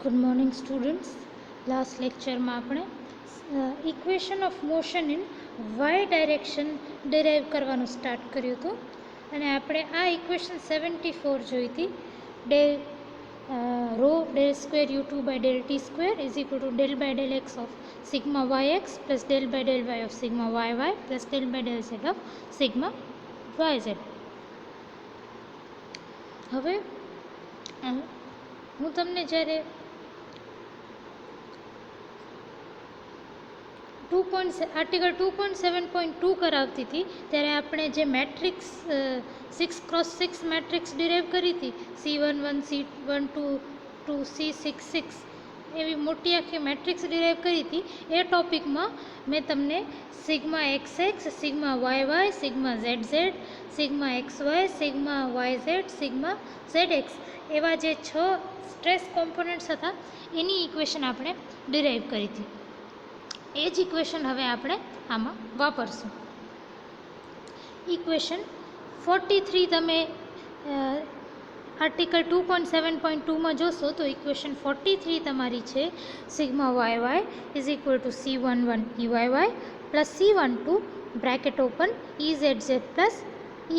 Good morning students. Last લેક્ચરમાં આપણે equation of motion in y direction derive કરવાનું start કર્યું હતું અને આપણે આ ઇક્વેશન 74 જોઈ હતી. Del rho del square you two by del T square is equal to del by del x of sigma Y x plus del by del Y of sigma y y plus del by del Z of sigma Y z. હવે હું તમને જ્યારે article 2.7.2 કરાવતી હતી ત્યારે આપણે જે matrix 6x6 matrix derive કરી હતી, C11 C12 2 C66 એવી મોટી આખી મેટ્રિક્સ ડિરાઈવ કરી હતી. એ ટોપિકમાં મેં તમને sigma XX, sigma YY, sigma ZZ, sigma XY, sigma YZ, sigma ZX એવા જે 6 સ્ટ્રેસ કોમ્પોનન્ટ્સ હતા એની ઇક્વેશન આપણે ડિરાઈવ કરી હતી. એ જ ઇક્વેશન હવે આપણે આમાં વાપરશું. ઇક્વેશન 43 તમે આર્ટિકલ 2.7.2માં જોશો તો ઇક્વેશન 43 તમારી છે sigma YY is equal to C11 EYY plus C12 bracket open EZZ plus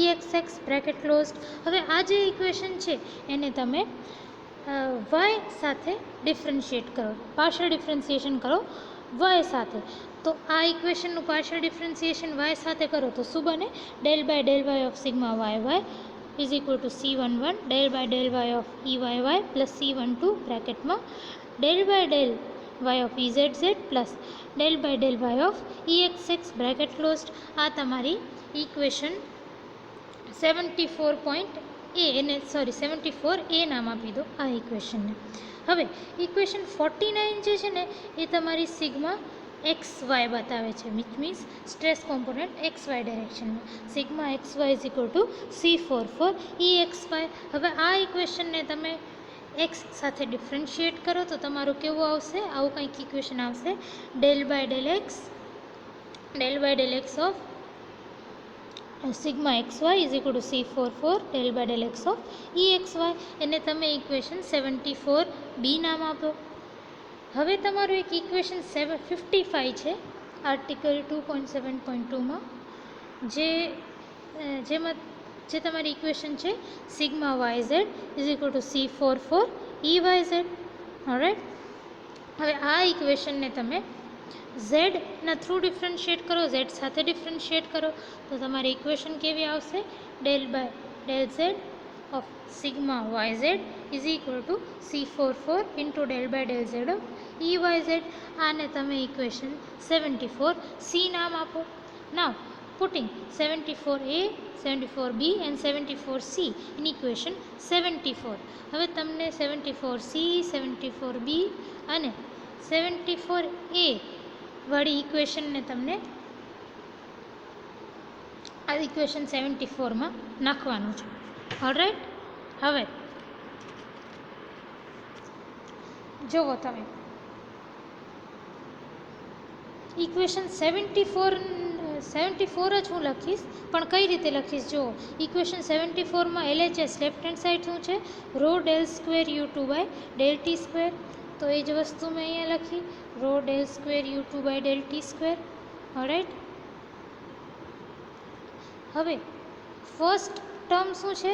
EXX bracket closed. હવે આ જે ઇક્વેશન છે એને તમે y સાથે ડિફરન્શિએટ કરો, પાર્શિયલ ડિફરન્શિએશન કરો y સાથે. તો આ ઇક્વેશનનું પાર્શિયલ ડિફરન્શિએશન y સાથે કરો તો શું બને? Del by del Y of sigma YY is equal to C11 del by del Y of EYY plus C12 બ્રેકેટમાં del by del Y of EZZ plus del by del Y of EXX bracket closed. આ તમારી equation 74A નામ આપી દો આ ઇક્વેશનને. હવે equation 49 જે છે ને એ તમારી સિગ્મા XY બતાવે છે, which means stress component XY ડાયરેક્શનમાં. Sigma XY is equal to C44 EXY. હવે આ ઇક્વેશનને તમે x સાથે ડિફરન્શિએટ કરો તો તમારું કેવું આવશે? આવું કંઈક ઇક્વેશન આવશે. Del by del x of sigma XY is equal to C44 del by del x of EXY. એને તમે ઇક્વેશન 74B નામ આપો. હવે તમારું એક ઇક્વેશન 55 છે આર્ટિકલ 2.7.2માં જેમાં તમારી ઇક્વેશન છે sigma YZ is equal to C44 EYZ. Alright. હવે આ ઇક્વેશનને તમે ઝેડના થ્રુ ડિફરન્શિએટ કરો, ઝેડ સાથે ડિફરન્શિએટ કરો તો તમારી ઇક્વેશન કેવી આવશે? Del by del Z of sigma YZ is equal to C44 into del by del Z of EYZ. આને તમે ઇક્વેશન 74C નામ આપો. Now putting 74A, 74B and 74C in equation 74. હવે તમને 74C, 74B અને 74A વાળી ઇક્વેશનને તમને આ ઇક્વેશન 74માં નાખવાનું છે. ઓલરાઈટ. હવે જુઓ તમે ઇક્વેશન 74 જ હું લખીશ, પણ કઈ રીતે લખીશ જુઓ. ઇક્વેશન 74માં LHS લેફ્ટ હેન્ડ સાઈડ શું છે? Rho del square you two by del T square. તો એ જ વસ્તુ મેં અહીંયા લખી, rho del square you two by del T square. Alright. હવે ફર્સ્ટ ટર્મ શું છે?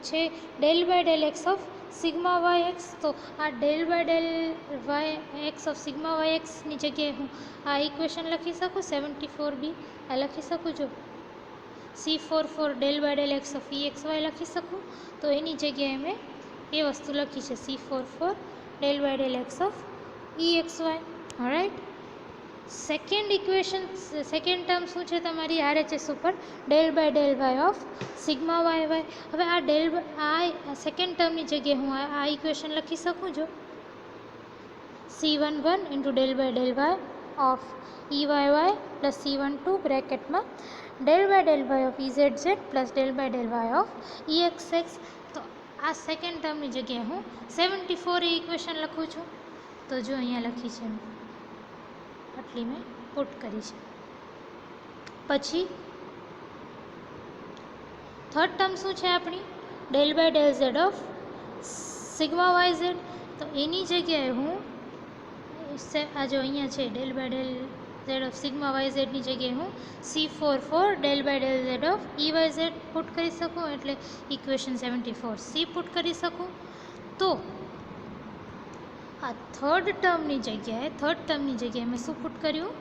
છે del by del x of sigma Y X. તો આ del by del Y X of sigma Y એક્સની જગ્યાએ હું આ ઇક્વેશન લખી શકું 74B. આ લખી શકું જો C44 del by del x of EXY લખી શકું. તો એની જગ્યાએ મેં એ વસ્તુ લખી છે C44 del by del x of EXY. Alright. Second term શું છે તમારી RHS ઉપર? Del by del Y of sigma YY. હવે આ સેકન્ડ ટર્મની જગ્યાએ હું આ ઇક્વેશન લખી શકું જો C11 into del by del Y of EYY plus C12 બ્રેકેટમાં del by del Y of EZZ plus del by del Y of EXX. તો આ સેકન્ડ ટર્મની જગ્યાએ હું 74 ઇક્વેશન લખું છું. તો જો અહીંયા લખી છે આટલી મેં પુટ કરી છે. પછી થર્ડ ટર્મ શું છે આપણી? Del by del Z of sigma Y Z, તો એની જગ્યાએ હું આ જો અહીંયા છે del by del Z of sigma Y ઝેડની જગ્યાએ હું C44 del by del Z of E Y Z put કરી શકું, એટલે ઇક્વેશન 74C પુટ કરી શકું. તો આ થર્ડ ટર્મની જગ્યાએ મેં શું પુટ કર્યું?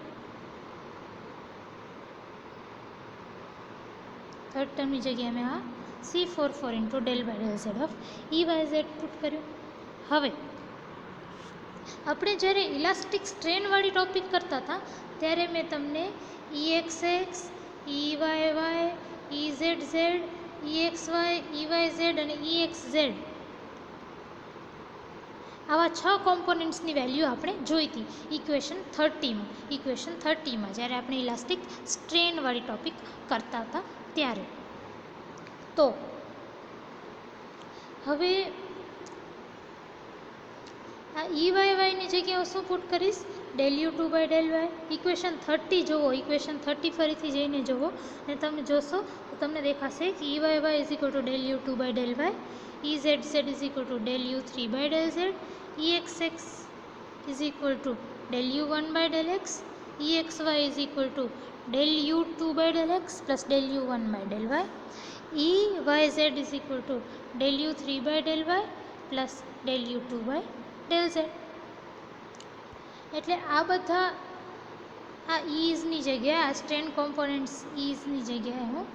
થર્ડ ટર્મની જગ્યાએ મેં આ C44 into del by del Z of E Y Z put કર્યું. હવે આપણે જ્યારે ઇલાસ્ટિક સ્ટ્રેનવાળી ટોપિક કરતા હતા ત્યારે મેં તમને EXX, EYY, EZZ, EXY, EYZ અને EXZ આવા 6 કોમ્પોનન્ટ્સની વેલ્યુ આપણે જોઈ હતી ઇક્વેશન 30માં જ્યારે આપણે ઇલાસ્ટિક સ્ટ્રેનવાળી ટોપિક કરતા હતા ત્યારે. તો હવે આ EYYની જગ્યાએ હું શું પુટ કરીશ? Del U2 by del y. Equation 30 જુઓ, ઇક્વેશન 30 ફરીથી જઈને જુઓ અને તમે જોશો તો તમને દેખાશે કે EYY is equal to del U2 by del y, EZZ is equal to del U3 by del z, EXX is equal to del U1 by del x, EXY is equal to del U2 by del x plus del U1 by del y, EYZ is equal to del U3 by del Y plus del U2 by del z. એટલે આ બધા આ ઇઝની જગ્યાએ, આ strain components ઇઝની જગ્યાએ હું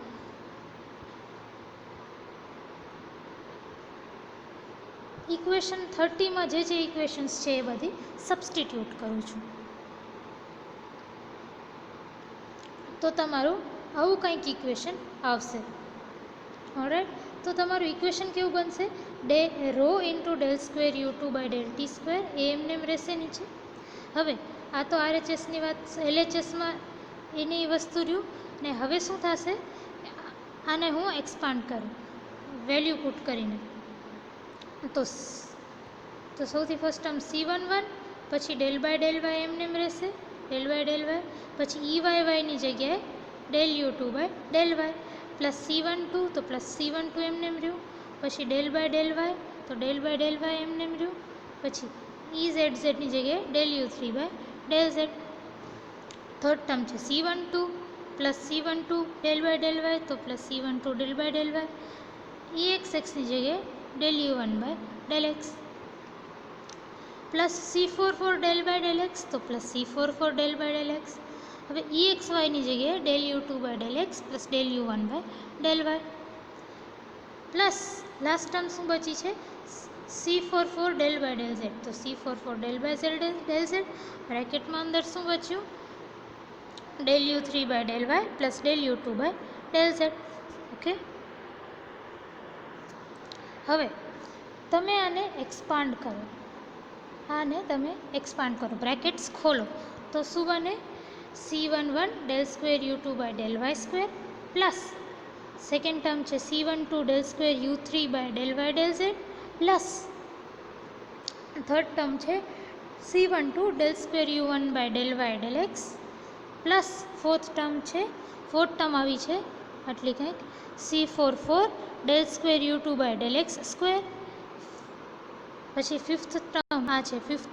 equation 30માં જે equations છે એ બધી સબસ્ટિટ્યૂટ કરું છું. તો તમારું આવું કંઈક ઇક્વેશન આવશે. ઓલરાઈટ, તો તમારું ઇક્વેશન કેવું બનશે? Rho into del square U2 by del T square, એ એમને એમ રહેશે નીચે. હવે આ તો RHSની વાત, LHSમાં એની વસ્તુ રહ્યું ને. હવે શું થશે? આને હું એક્સપાન્ડ કરું વેલ્યુ પુટ કરીને. તો સૌથી ફર્સ્ટ ટર્મ C11, પછી ડેલ બાય ડેલ વાય એમને એમ રહેશે, ડેલ બાય ડેલ વાય, પછી EYYની જગ્યાએ del U2 by del Y plus C12, તો પ્લસ C12 એમને એમ રહ્યું, પછી ડેલ બાય ડેલ વાય, તો ડેલ બાય ડેલ વાય એમને એમ રહ્યું, પછી EZZની જગ્યાએ del U3 by del Z. Third term છે C12 plus C12 del by del Y, તો plus C12 del by del Y, EXXની જગ્યાએ del U1 by del x plus C44 del by del X, તો plus C44 del by del x. હવે EXYની જગ્યાએ del U2 by del x plus del U1 by del Y plus last term શું બચી છે? C44 del by del Z, તો C44 del by del Z બ્રેકેટમાં અંદર શું બચ્યું? Del U3 by del Y plus del U2 by del Z. Okay, હવે તમે આને એક્સપાન્ડ કરો, બ્રેકેટ્સ ખોલો તો શું બને? C11 del square U2 by del Y square plus second term છે C12 del square U3 by del Y del Z plus third term છે C12 del square U1 by del Y del x plus fourth term આવી છે આટલી કંઈક C44 del square U2 by del x square. પછી fifth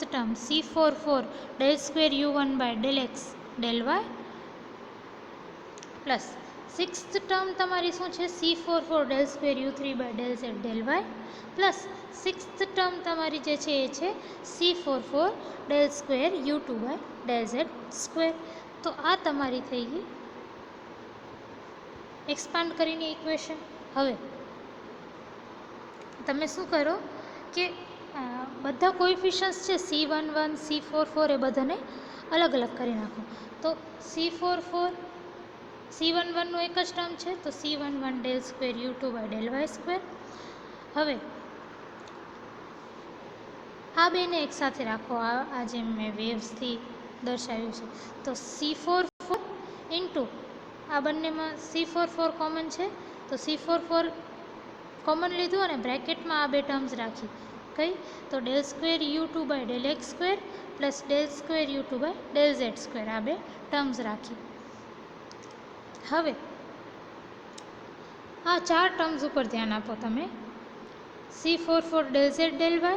term C44 del square U1 by del x del Y plus sixth term તમારી શું છે? C44 del square U3 by del z del Y plus sixth term તમારી જે છે એ છે C44 del square U2 by del z square. તો આ તમારી થઈ ગઈ એક્સપાન્ડ કરીને ઇક્વેશન. હવે તમે શું કરો કે બધા કોએફિશિયન્ટ્સ છે C11 C44 એ બધાને અલગ અલગ કરી નાખો. તો C11નું એક જ ટર્મ છે, તો C11 del square U2 by del Y square. હવે આ બેને એકસાથે રાખો, આ જેમ મેં વેવ્સથી દર્શાવ્યું છે. તો C44 ઇન્ટુ આ બંનેમાં C44 કોમન છે, તો C44 કોમન લીધું અને બ્રેકેટમાં આ બે ટર્મ્સ રાખી. કઈ? તો del square U2 by del x square plus del square U2 by del z square, આ બે ટર્મ્સ રાખી. હવે આ ચાર ટર્મ્સ ઉપર ધ્યાન આપો તમે. C44 del z del y,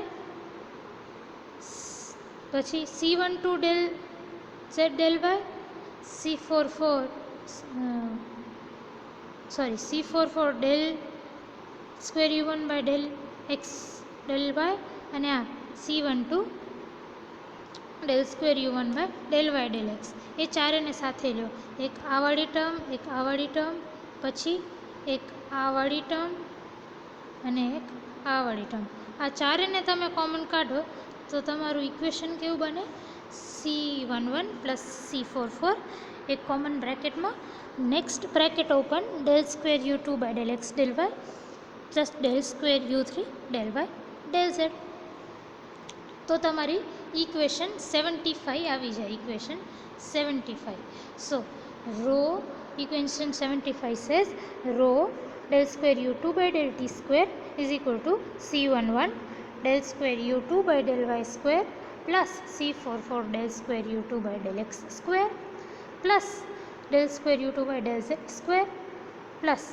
પછી C12 del z del y, C44 del square u1 by del x del y, અને આ C12 del square u1 by del y del x. એ ચારેને સાથે લો, એક આ વાળી ટર્મ, એક આ વાળી ટર્મ, પછી એક આ વાળી ટર્મ અને એક આ વાળી ટર્મ. આ ચારેને તમે કોમન કાઢો તો તમારું ઇક્વેશન કેવું બને? C11 પ્લસ C44, એક કોમન બ્રેકેટમાં, next bracket open, del square u2 by del x del y plus del square u3 del y del z. તો તમારી ઇક્વેશન 75 આવી જાય, equation 75. So row equation 75 says rho del square u2 by del t square is equal to C11 del square u2 by del y square plus C44 del square u2 by del x square plus del square u2 by del z square plus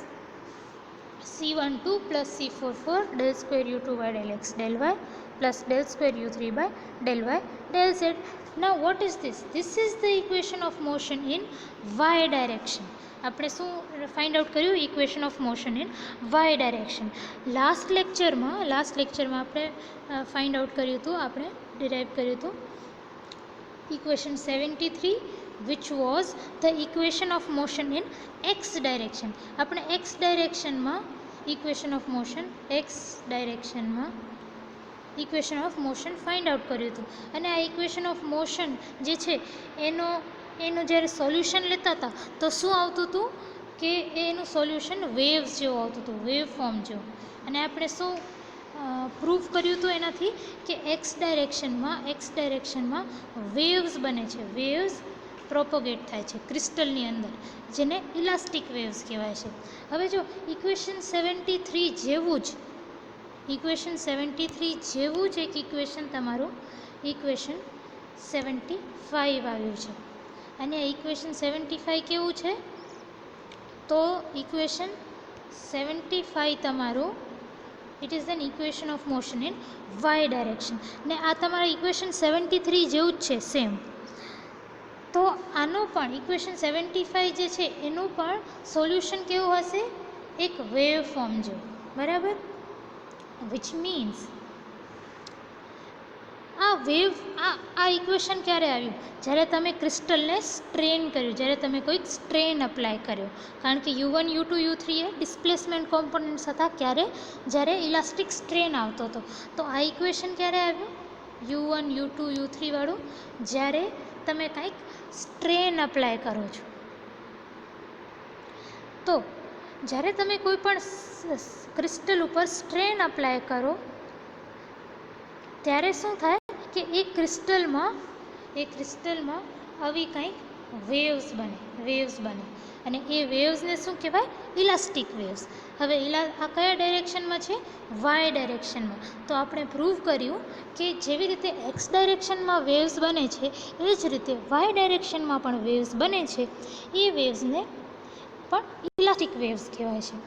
C12 plus C44 del square u2 by del x del y plus del square u3 by del y del z. Now what is this? This is the equation of motion in y direction. આપણે શું find out કર્યું? Equation of motion in y direction. Last લેક્ચરમાં આપણે find out કર્યું હતું, આપણે derive કર્યું હતું equation 73 which was the equation of motion in x direction. આપણે x ડાયરેક્શનમાં ઇક્વેશન ઓફ મોશન, x ડાયરેક્શનમાં equation of motion find out કર્યું હતું. અને આ ઇક્વેશન ઓફ મોશન જે છે એનું જ્યારે સોલ્યુશન લેતા હતા તો શું આવતું હતું કે એનું સોલ્યુશન વેવ્સ જેવું આવતું હતું, વેવ ફોર્મ જેવું. અને આપણે શું પ્રૂવ કર્યું હતું એનાથી કે એક્સ ડાયરેક્શનમાં વેવ્સ બને છે, વેવ્સ પ્રોપોગેટ થાય છે ક્રિસ્ટલની અંદર, જેને ઇલાસ્ટિક વેવ્સ કહેવાય છે. હવે જો ઇક્વેશન 73 જેવું જ એક ઇક્વેશન તમારું ઇક્વેશન 75 આવ્યું છે. અને આ ઇક્વેશન 75 કેવું છે? તો ઇક્વેશન 75 તમારું it is an equation of motion in y direction. ને આ તમારા ઇક્વેશન 73 જેવું જ છે, સેમ. તો આનું પણ ઇક્વેશન 75 જે છે એનું પણ સોલ્યુશન કેવું હશે? એક વેવ ફોર્મ જેવું, બરાબર? વિચ મીન્સ આ ઇક્વેશન ક્યારે આવ્યું? જ્યારે તમે ક્રિસ્ટલને સ્ટ્રેન કર્યું, જ્યારે તમે કોઈક સ્ટ્રેન અપ્લાય કર્યો. કારણ કે u1, u2, u3 એ ડિસ્પ્લેસમેન્ટ કોમ્પોનન્ટ્સ હતા. ક્યારે? જ્યારે ઇલાસ્ટિક સ્ટ્રેન આવતો હતો. તો આ ઇક્વેશન ક્યારે આવ્યું? u1, u2, u3 વાળું, જ્યારે તમે કંઈક સ્ટ્રેન અપ્લાય કરો છો. તો જ્યારે તમે કોઈ પણ ક્રિસ્ટલ ઉપર સ્ટ્રેન અપ્લાય કરો ત્યારે શું થાય કે એ ક્રિસ્ટલમાં આવી કંઈક વેવ્સ બને. અને એ વેવ્સને શું કહેવાય? Elastic waves. હવે આ કયા ડાયરેક્શનમાં છે? વાય ડાયરેક્શનમાં. તો આપણે પ્રૂવ કર્યું કે જેવી રીતે એક્સ ડાયરેક્શનમાં વેવ્સ બને છે એ જ રીતે વાય ડાયરેક્શનમાં પણ વેવ્સ બને છે. એ વેવ્સને પણ ઇલાસ્ટિક વેવ્સ કહેવાય છે.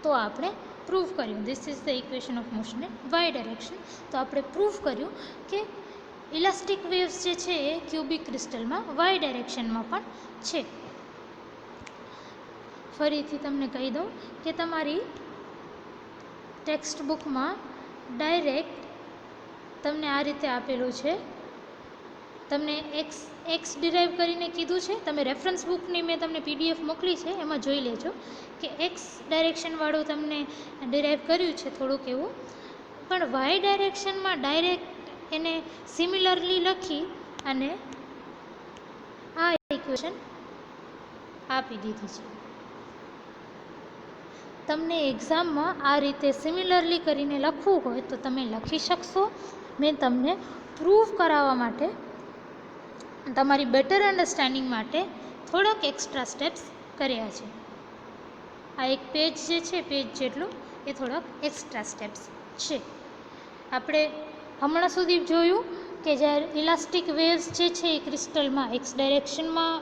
તો આપણે પ્રૂવ કર્યું, this is the equation of motion in y direction. તો આપણે પ્રૂવ કર્યું કે ઇલાસ્ટિક વેવ્સ જે છે એ ક્યુબિક ક્રિસ્ટલમાં વાય ડાયરેક્શનમાં પણ છે. ફરીથી તમને કહી દઉં કે તમારી ટેક્સ્ટ બુકમાં ડાયરેક્ટ તમને આ રીતે આપેલું છે, તમને એક્સ ડિરાઈવ કરીને કીધું છે. તમે રેફરન્સ બુકની મેં તમને PDF મોકલી છે, એમાં જોઈ લેજો કે એક્સ ડાયરેક્શનવાળું તમને ડિરાઈવ કર્યું છે થોડુંક એવું. પણ વાય ડાયરેક્શનમાં ડાયરેક્ટ એને સિમિલરલી લખી અને આ ઇક્વેશન આપી દીધી છે. તમને એક્ઝામમાં આ રીતે સિમિલરલી કરીને લખવું હોય તો તમે લખી શકશો. મેં તમને પ્રૂવ કરાવવા માટે, તમારી બેટર અન્ડરસ્ટેન્ડિંગ માટે થોડાક એક્સ્ટ્રા સ્ટેપ્સ કર્યા છે. આ એક પેજ જે છે, પેજ જેટલું, એ થોડાક એક્સ્ટ્રા સ્ટેપ્સ છે. આપણે હમણાં સુધી જોયું કે જ્યારે ઇલાસ્ટિક વેવ્સ જે છે એ ક્રિસ્ટલમાં એક્સ ડાયરેક્શનમાં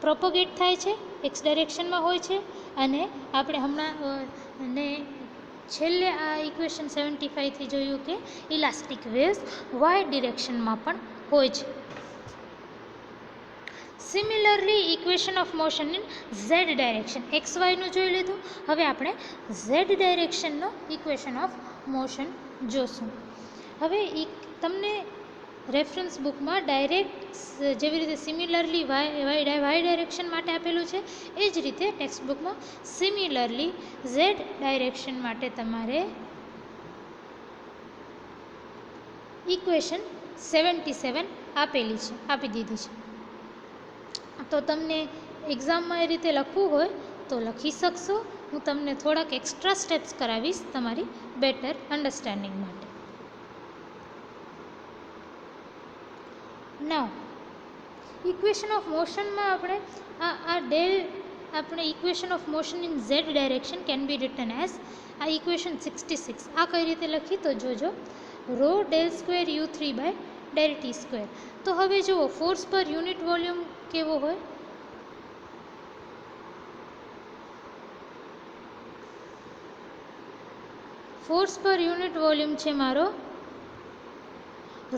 પ્રોપોગેટ થાય છે, એક્સ ડાયરેક્શનમાં હોય છે. અને આપણે હમણાં છેલ્લે આ ઇક્વેશન 75 જોયું કે ઇલાસ્ટિક વેવ્સ વાય ડિરેક્શનમાં પણ હોય છે. Similarly equation of motion in Z direction, X વાયનું જોઈ લીધું. હવે આપણે ઝેડ ડાયરેક્શનનો ઇક્વેશન ઓફ મોશન જોશું. હવે તમને રેફરન્સ બુકમાં ડાયરેક્ટ જેવી રીતે સિમિલરલી વાય ડાયરેક્શન માટે આપેલું છે એ જ રીતે ટેક્સ્ટ બુકમાં સિમિલરલી ઝેડ ડાયરેક્શન માટે તમારે ઇક્વેશન 77 આપી દીધી છે. તો તમને એક્ઝામમાં એ રીતે લખવું હોય તો લખી શકશો. હું તમને થોડાક એક્સ્ટ્રા સ્ટેપ્સ કરાવીશ તમારી બેટર અન્ડરસ્ટેન્ડિંગ માટે. નાવ ઇક્વેશન ઓફ મોશનમાં આપણે equation of motion in Z direction can be written as આ ઇક્વેશન 66. આ કઈ રીતે લખી તો જોજો, rho del square u3 by del T square. તો હવે જુઓ ફોર્સ પર યુનિટ વોલ્યુમ કેવો હોય, ફોર્સ પર યુનિટ વોલ્યુમ છે મારો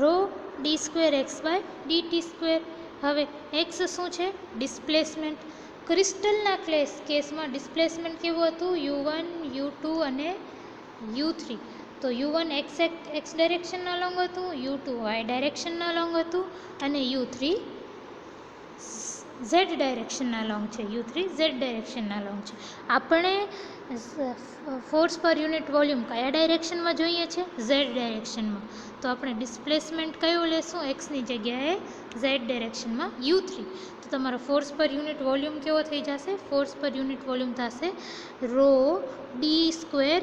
rho d square x by d t square. હવે એક્સ શું છે? ડિસ્પ્લેસમેન્ટ. ક્રિસ્ટલના કેસમાં ડિસ્પ્લેસમેન્ટ કેવું હતું? u1 u2 અને u3. તો u1 એક્સ ડાયરેક્શનના લોંગ હતું, u2 વાય ડાયરેક્શનના લોંગ હતું અને u3 ઝેડ ડાયરેક્શનના લોંગ છે. ઝેડ ડાયરેક્શનના લોંગ છે. આપણે ફોર્સ પર યુનિટ વોલ્યુમ કયા ડાયરેક્શનમાં જોઈએ છે? ઝેડ ડાયરેક્શનમાં. તો આપણે ડિસ્પ્લેસમેન્ટ કયો લેશું? એક્સની જગ્યાએ ઝેડ ડાયરેક્શનમાં u3. તો તમારો ફોર્સ પર યુનિટ વોલ્યુમ કેવો થઈ જશે? ફોર્સ પર યુનિટ વોલ્યુમ થશે rho d square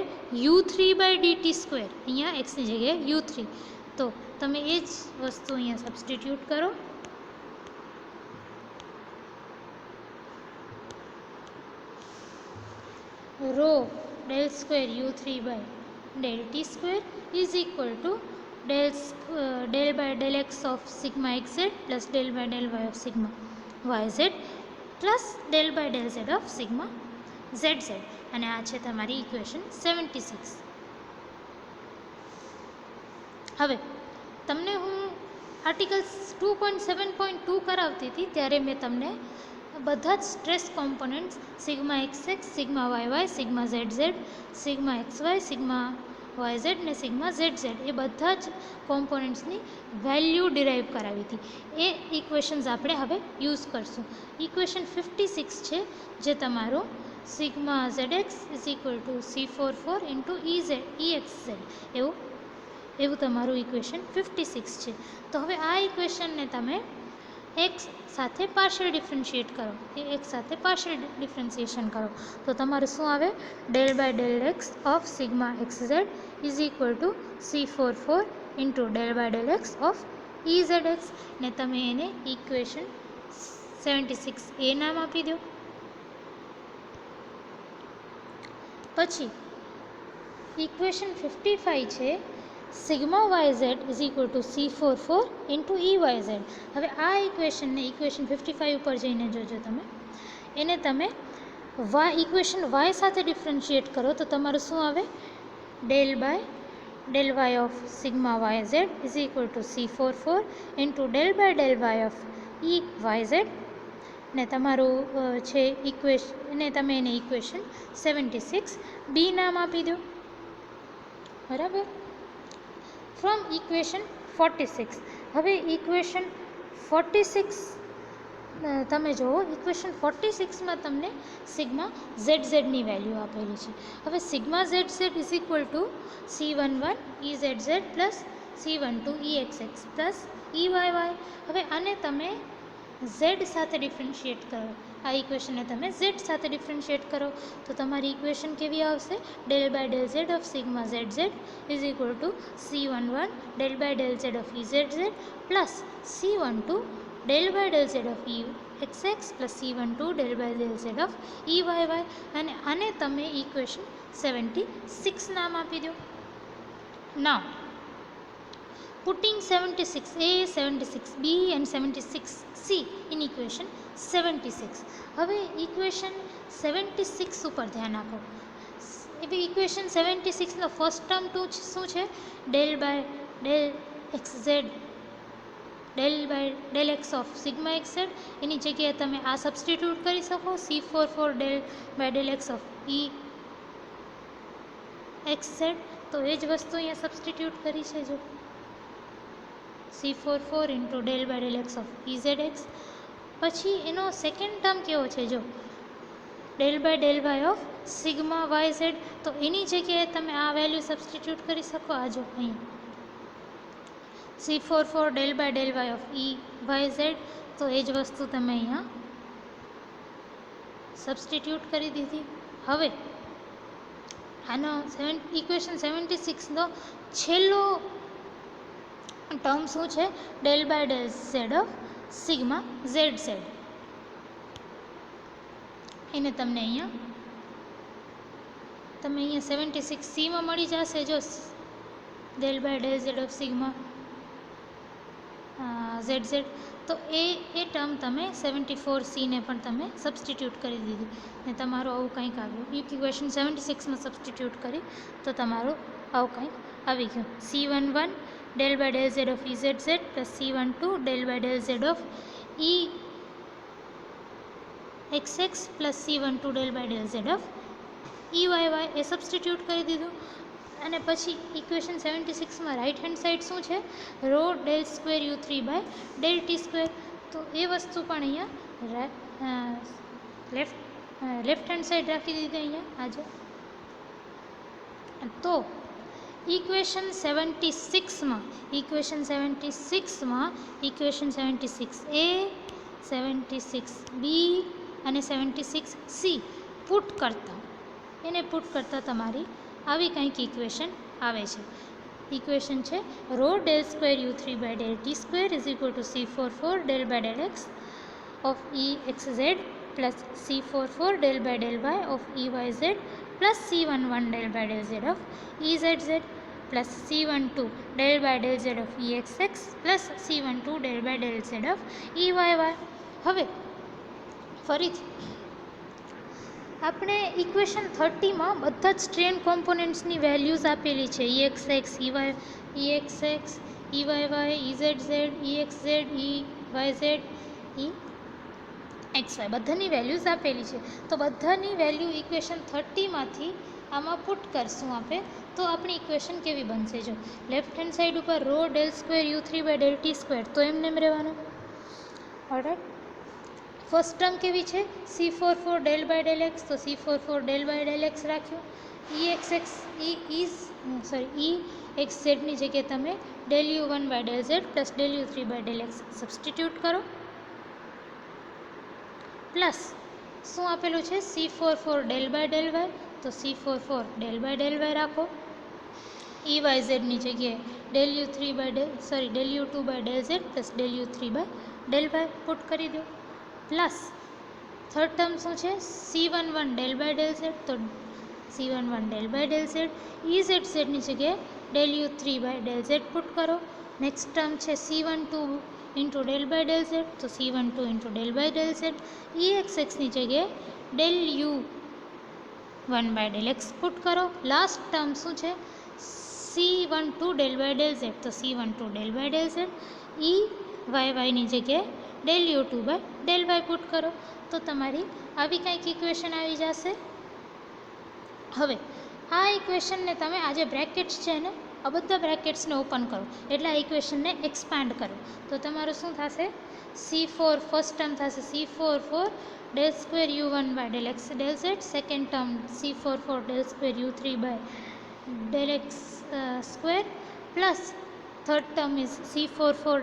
u3 by d t square. અહીંયા એક્સની જગ્યાએ u3. તો તમે એ જ વસ્તુ અહીંયા સબસ્ટિટ્યૂટ કરો. Rho del square u3 by del T square is equal to del by del x of sigma x z plus del by del Y of sigma Y z plus del by del Z of sigma z z. અને આ છે તમારી equation 76. હવે તમને હું articles 2.7.2 કરાવતી હતી ત્યારે મેં તમને બધા જ stress components sigma x x, sigma y y, sigma z z, sigma x y, sigma Y z ને સિગ્મા ઝેડ ઝેડ એ બધા જ કોમ્પોનન્ટ્સની વેલ્યુ ડિરાઈવ કરાવી હતી. એ ઇક્વેશન્સ આપણે હવે યુઝ કરશું. ઇક્વેશન 56 છે જે તમારું sigma Z x is equal to C44 into EX Z એવું તમારું ઇક્વેશન 56 છે. તો હવે આ ઇક્વેશનને તમે એક્સ સાથે પાર્શિયલ ડિફરન્શિએટ કરો, એક્સ સાથે પાર્શિયલ ડિફરન્શિએશન કરો તો તમારે શું આવે? Del by del x of sigma x z is equal to C44 into del by del x of EZ x. ને તમે એને ઇક્વેશન 76A નામ આપી દો. પછી ઇક્વેશન 55 છે sigma Y z is equal to C44 into EY z. હવે આ ઇક્વેશનને ઇક્વેશન 55 ઉપર જઈને જોજો તમે, એને તમે ઇક્વેશન વાય સાથે ડિફરન્શિએટ કરો તો તમારું શું આવે? Del by del Y of sigma Y z is equal to C44 into del by del Y of EY z. ને તમારું છે ને તમે એને ઇક્વેશન 76B નામ આપી દો. બરાબર. From equation 46. હવે ઇક્વેશન 46 તમે જુઓ, ઇક્વેશન 46માં તમને સિગ્મા ઝેડ ઝેડની વેલ્યુ આપેલી છે. હવે sigma z z is equal to C11 EZ z plus C12 EX x plus EY. હવે આને તમે ઝેડ સાથે ડિફરન્શિએટ કરો. આ ઇક્વેશનને તમે ઝેડ સાથે ડિફરન્શિએટ કરો તો તમારી ઇક્વેશન કેવી આવશે? Del by del Z of sigma z z is equal to C11 del by del Z of EZ z plus C12 del by del Z of EX x plus C12 del by del Z of EY. અને આને તમે equation 76 નામ આપી દો. નાવ putting 76A, 76B and 76C in equation 76. હવે equation 76 ઉપર ધ્યાન આપો. એવી ઇક્વેશન 76નો ફર્સ્ટ ટર્મ શું છે? Del by del X Z, del x of sigma x Z. એની જગ્યાએ તમે આ સબસ્ટિટ્યૂટ કરી શકો, C44 del by del x of E x Z. તો એ જ વસ્તુ અહીંયા સબસ્ટિટ્યૂટ કરી છે. જો C44 into del by del x of e z x. પછી એનો સેકન્ડ ટર્મ કેવો છે? જો del by del Y of sigma Y Z. તો એની જગ્યાએ તમે આ વેલ્યુ સબસ્ટિટ્યૂટ કરી શકો. આ જો અહીંયા C44 del by del Y of E Y Z. તો એ જ વસ્તુ તમે અહીંયા સબસ્ટિટ્યૂટ કરી દીધી. હવે આનો ઇક્વેશન 76નો છેલ્લો ટર્મ શું છે? Del by del Z of sigma z z. એને તમને અહીંયા 76C મળી જશે. જો del by del Z of sigma z z. તો એ ટર્મ તમે 74C પણ તમે સબસ્ટિટ્યૂટ કરી દીધી ને તમારું આવું કંઈક આવ્યું. ઇક્વેશન 76માં સબસ્ટિટ્યૂટ કરી તો તમારું આવું કંઈક આવી ગયું. C11 del by del Z of e Z z plus C12 del by del Z of E x x plus C12 del by del Z of E Y y. એ substitute કરી દીધું. અને પછી ઇક્વેશન 76માં right hand side શું છે? Rho del square U3 by del T square. તો એ વસ્તુ પણ અહીંયા લેફ્ટ હેન્ડ સાઇડ રાખી દીધી અહીંયા આજે. તો ઇક્વેશન 76માં ઇક્વેશન 76A 76B અને 76C પુટ કરતા તમારી આવી કંઈક ઇક્વેશન આવે છે. ઇક્વેશન છે rho del square U3 by del T square is equal to C44 del by del x of E x z plus C44 del by del Y of E Y z plus C11 del by del Z of e Z z plus C12 del by del Z of E x x plus C12 del by del Z of E Y y. હવે ફરીથી આપણે equation 30માં બધા જ strain કોમ્પોનન્ટ્સની values આપેલી છે. E x X, E x X, E Y Y, E Z Z, E x Z, E Y Z, E X Y બધાની values આપેલી છે. તો બધાની વેલ્યુ ઇક્વેશન 30માંથી આમાં પુટ કરશું આપણે તો આપણી ઇક્વેશન કેવી બનશે? જો લેફ્ટ હેન્ડ સાઈડ ઉપર rho del square U3 by del T square તો એમને રહેવાનું. ઓલરાઈટ. ફર્સ્ટ ટર્મ કેવી છે? C44 del by del X. તો C44 del by del X રાખ્યું. E x X E X ઝેડની જગ્યાએ તમે del U1 by del Z plus del U3 by del X substitute કરો. પ્લસ શું આપેલું છે? C44 del by del Y. તો C44 del by del Y રાખો. ઈ વાય ઝેડની જગ્યાએ del U2 by del Z plus del U3 by del y put કરી દો. પ્લસ થર્ડ ટર્મ શું છે? C11 del by del Z. તો C11 del by del Z E Z ઝેડની જગ્યાએ del U3 by del Z put કરો. Next term છે C12 into del by del Z. તો C12 into del by del Z E X એક્સની જગ્યાએ del U1 by del X put કરો. Last term શું છે? C12 del by del Z. તો C12 del by del Z E Y વાયની જગ્યાએ del U2 by del y put કરો. તો તમારી આવી કંઈક ઇક્વેશન આવી જશે. હવે આ ઇક્વેશનને તમે આ જે બ્રેકેટ્સ છે ને આ બધા બ્રેકેટ્સને ઓપન કરો એટલે આ ઇક્વેશનને એક્સપાન્ડ કરો તો તમારું શું થશે? C4 ફર્સ્ટ ટર્મ થશે C44 del square U1 by del x del z. Second term C44 del square U3 by del x square plus third term is C44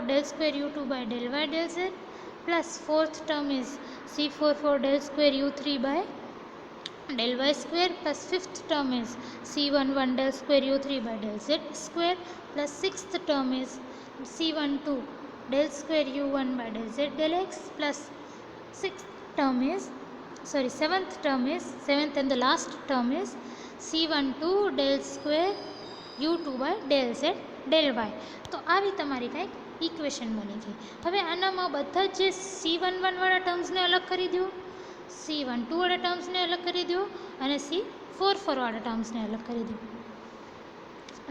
del square U2 by del Y del Z plus fourth term is C44 del square U3 by del y square plus fifth term is C11 del square U3 by del z square plus sixth term is C12 del square U1 by del z del x plus seventh term is seventh and the last term is C12 del square U2 by del z del y. તો આવી તમારી કંઈક equation બની ગઈ. હવે આનામાં બધા જે C11 વાળા ટર્મ્સને અલગ કરી દો C12 વાળા ટર્મ્સને અલગ કરી દો અને C44 વાળા ટર્મ્સને અલગ કરી દો.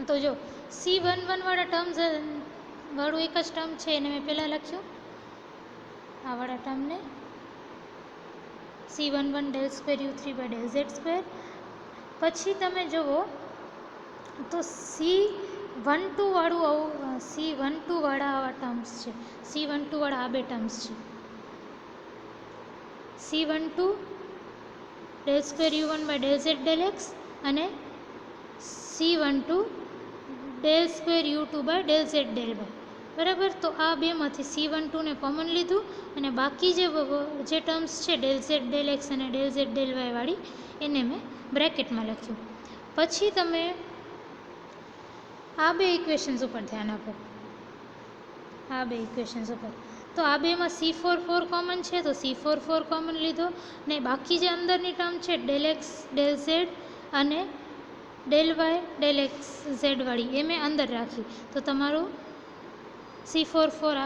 તો જો C11 વાળા ટર્મ્સ વાળું એક જ ટર્મ છે એને મેં પહેલાં લખ્યું, આ વાળા ટર્મને C11 del square u3/del z². પછી તમે જુઓ તો C12 વાળું C12 વાળા આવા ટર્મ્સ છે, C12 વાળા આ બે ટર્મ્સ છે. C12 del square u1/del z/del x અને C12 del square u2/del z/del y. બરાબર. તો આ બેમાંથી C12 ને કોમન લીધું અને બાકી જે ટર્મ્સ છે del z del x અને del z del y વાળી એને મેં બ્રેકેટમાં લખ્યું. પછી તમે આ બે ઇક્વેશન્સ ઉપર ધ્યાન આપો, આ બે ઇક્વેશન્સ ઉપર. તો આ બેમાં C44 કોમન છે તો C44 કોમન લીધો ને બાકી જે અંદરની ટર્મ છે del x del z અને del y del x z વાળી એ મેં અંદર રાખી. તો તમારું C44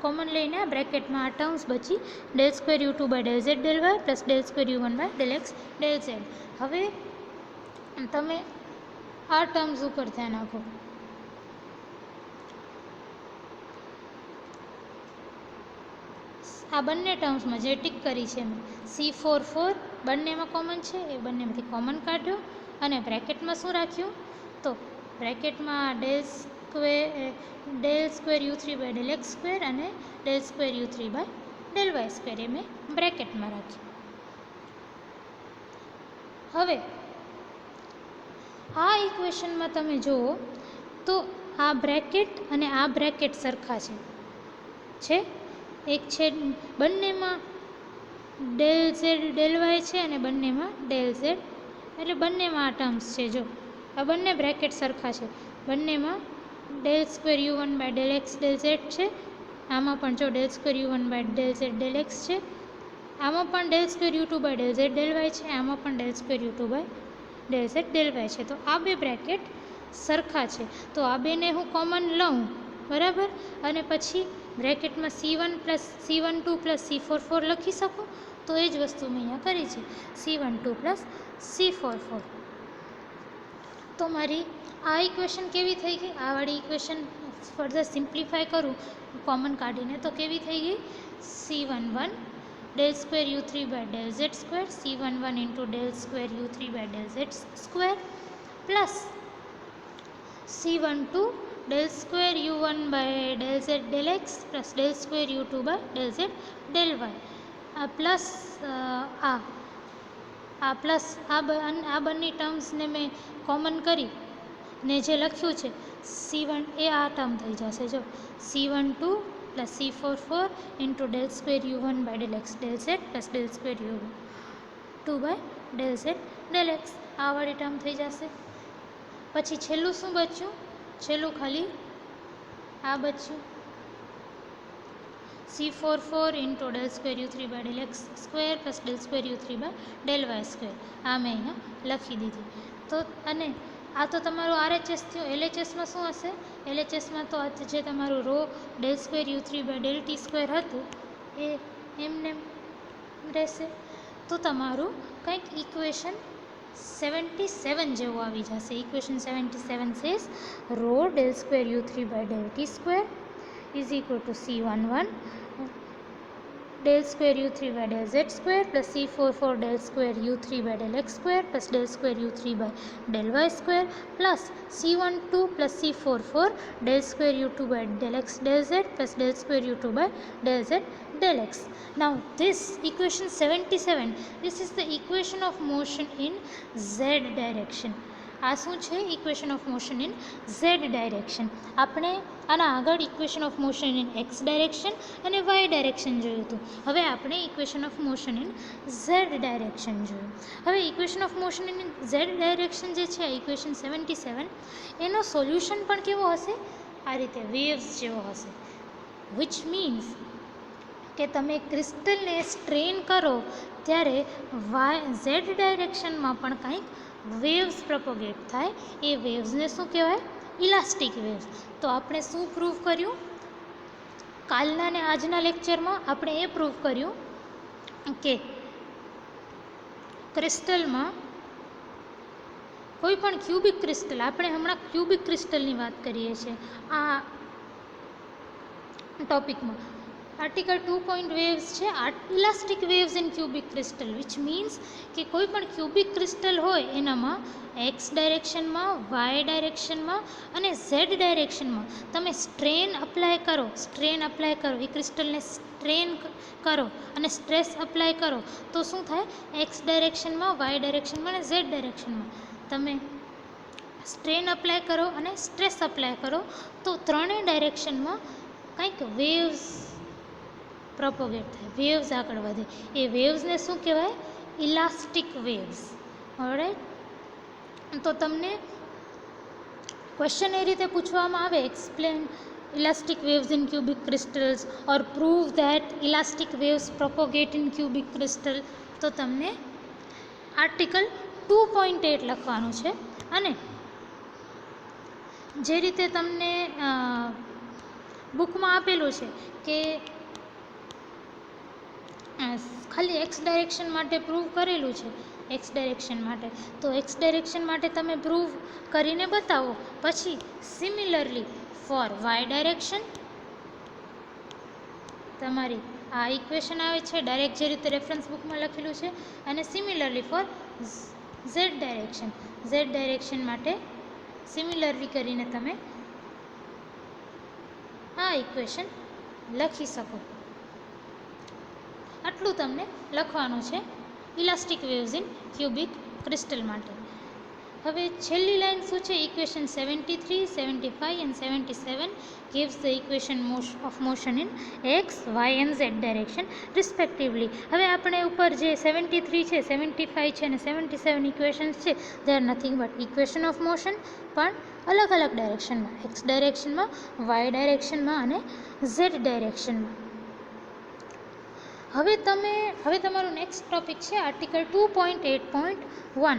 કોમન લઈને આ બ્રેકેટમાં આ ટર્મ્સ બચી del square u2/del z del y plus del square u1/del x del z. હવે તમે આ ટર્મ્સ ઉપર ધ્યાન આપો. આ બંને ટર્મ્સમાં જે ટીક કરી છે મેં C44 બંનેમાં કોમન છે, એ બંનેમાંથી કોમન કાઢ્યો અને બ્રેકેટમાં શું રાખ્યું? તો બ્રેકેટમાં del square u3/del x² અને del square u3/del y² એ મેં બ્રેકેટમાં રાખ્યું. હવે આ ઇક્વેશનમાં તમે જુઓ તો આ બ્રેકેટ અને આ બ્રેકેટ સરખા છે. એક છે બંનેમાં del z del y છે અને બંનેમાં del z, એટલે બંનેમાં આ ટર્મ્સ છે. જો આ બંને બ્રેકેટ સરખા છે, બંનેમાં del square u1/del x del z છે, આમાં પણ જો del square u1/del z del x છે, આમાં પણ del square u2/del z del y છે, આમાં પણ del square u2/del z del y છે. તો આ બે બ્રેકેટ સરખા છે. તો આ બેને હું કોમન લઉં, બરાબર, અને પછી બ્રેકેટમાં C12 પ્લસ C44 લખી શકું. તો એ જ વસ્તુ મેં અહીંયા કરી છે, C12 પ્લસ C44. તો મારી આ ઇક્વેશન કેવી થઈ ગઈ? આ વાળી ઇક્વેશન ફર્ધર સિમ્પ્લિફાય કરું કોમન કાઢીને તો કેવી થઈ ગઈ? C11 del square u3/del z² C11 into del square u3/del z² plus C12 del square u1/del z del x plus del square u2/del z del y. Plus આ બંને ટર્મ્સને મેં common કરી ને જે લખ્યું છે C1 એ આ ટર્મ થઈ જશે. જો C12 plus C44 into del square u1/del x del z plus del square u2/del z del x આ વાળી ટર્મ થઈ જશે. પછી છેલ્લું શું બચ્યું? છેલ્લું ખાલી આ બચ્યું C44 into del square u3/del x² plus del square u3/del y². આ મેં અહીંયા લખી દીધી. તો અને આ તો તમારું RHS થયું. LHSમાં શું હશે? LHSમાં તો જે તમારું row del square u3/del t² હતું એ એમને રહેશે. તો તમારું કંઈક ઇક્વેશન 77 જેવું આવી જશે. Equation 77 says rho del square u3/del t² is equal to C11 del square u3/del z² plus C44 del square u3/del x² plus del square u3/del y² plus C12 plus C44 del square u2/del x del z plus del square u2/del z del x. Now this equation 77, this is the equation of motion in z direction. આ શું છે? Equation of motion in Z direction. આપણે આના આગળ equation of motion in x direction અને Y direction જોયું હતું. હવે આપણે equation of motion in Z direction જોયું. હવે equation of motion in Z direction જે છે ઇક્વેશન 77, એનો સોલ્યુશન પણ કેવો હશે? આ રીતે વેવ્સ જેવો હશે. વિચ મીન્સ કે તમે ક્રિસ્ટલને સ્ટ્રેન કરો ત્યારે ઝેડ ડાયરેક્શનમાં પણ કંઈક વેવ્સ પ્રોપોગેટ થાય. એ વેવ્સને શું કહેવાય? Elastic waves. તો આપણે શું પ્રૂવ કર્યું? કાલના ને આજના લેક્ચરમાં આપણે એ પ્રૂવ કર્યું કે ક્રિસ્ટલમાં કોઈ પણ ક્યુબિક ક્રિસ્ટલ, આપણે હમણાં ક્યુબિક ક્રિસ્ટલની વાત કરીએ છીએ આ ટોપિકમાં. આર્ટિકલ 2 પોઈન્ટ વેવ્સ છે elastic waves in cubic crystal, which means કે કોઈ પણ ક્યુબિક ક્રિસ્ટલ હોય એનામાં એક્સ ડાયરેક્શનમાં, વાય ડાયરેક્શનમાં અને ઝેડ ડાયરેક્શનમાં તમે સ્ટ્રેન અપ્લાય કરો, એ ક્રિસ્ટલને સ્ટ્રેન કરો અને સ્ટ્રેસ અપ્લાય કરો તો શું થાય, એક્સ ડાયરેક્શનમાં, વાય ડાયરેક્શનમાં અને ઝેડ ડાયરેક્શનમાં તમે સ્ટ્રેન અપ્લાય કરો અને સ્ટ્રેસ અપ્લાય કરો તો ત્રણેય ડાયરેક્શનમાં કંઈક વેવ્સ પ્રોપોગેટ થાય, વેવ્સ આગળ વધે. એ વેવ્સને શું કહેવાય, ઇલાસ્ટિક વેવ્સ. ઓલરાઈટ, તો તમને ક્વેશ્ચન એ રીતે પૂછવામાં આવે, explain elastic waves in cubic crystals or prove that elastic waves propagate in cubic crystal, તો તમને આર્ટિકલ 2.8 લખવાનું છે. અને જે રીતે તમને બુકમાં આપેલું છે કે ખાલી એક્સ ડાયરેક્શન માટે પ્રૂવ કરેલું છે, એક્સ ડાયરેક્શન માટે, તો એક્સ ડાયરેક્શન માટે તમે પ્રૂવ કરીને બતાવો. પછી સિમિલરલી ફોર વાય ડાયરેક્શન તમારી આ ઇક્વેશન આવે છે ડાયરેક્ટ જે રીતે રેફરન્સ બુકમાં લખેલું છે. અને સિમિલરલી ફોર ઝેડ ડાયરેક્શન માટે સિમિલરલી કરીને તમે આ ઇક્વેશન લખી શકો. આટલું તમને લખવાનું છે elastic waves in cubic crystal માટે. હવે છેલ્લી લાઈન શું છે, equation 73, 75 and 77 gives the equation of motion in x, y and z direction respectively. હવે આપણે ઉપર જે 73 છે, 75 છે અને 77 ઇક્વેશન્સ છે, they are nothing but equation of motion, પણ અલગ અલગ ડાયરેક્શનમાં, એક્સ ડાયરેક્શનમાં, વાય ડાયરેક્શનમાં અને ઝેડ ડાયરેક્શનમાં. હવે તમારું નેક્સ્ટ ટોપિક છે આર્ટિકલ 2.8.1.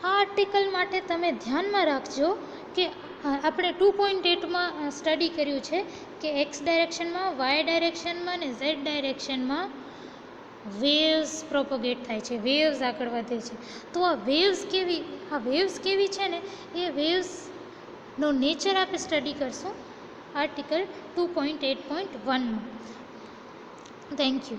આ આર્ટિકલ માટે તમે ધ્યાનમાં રાખજો કે આપણે 2.8માં સ્ટડી કર્યું છે કે એક્સ ડાયરેક્શનમાં, વાય ડાયરેક્શનમાં અને ઝેડ ડાયરેક્શનમાં વેવ્સ પ્રોપોગેટ થાય છે, વેવ્સ આગળ વધે છે. તો આ વેવ્સ કેવી છે ને, એ વેવ્સનો નેચર આપણે સ્ટડી કરશું આર્ટિકલ 2.8.1માં. Thank you.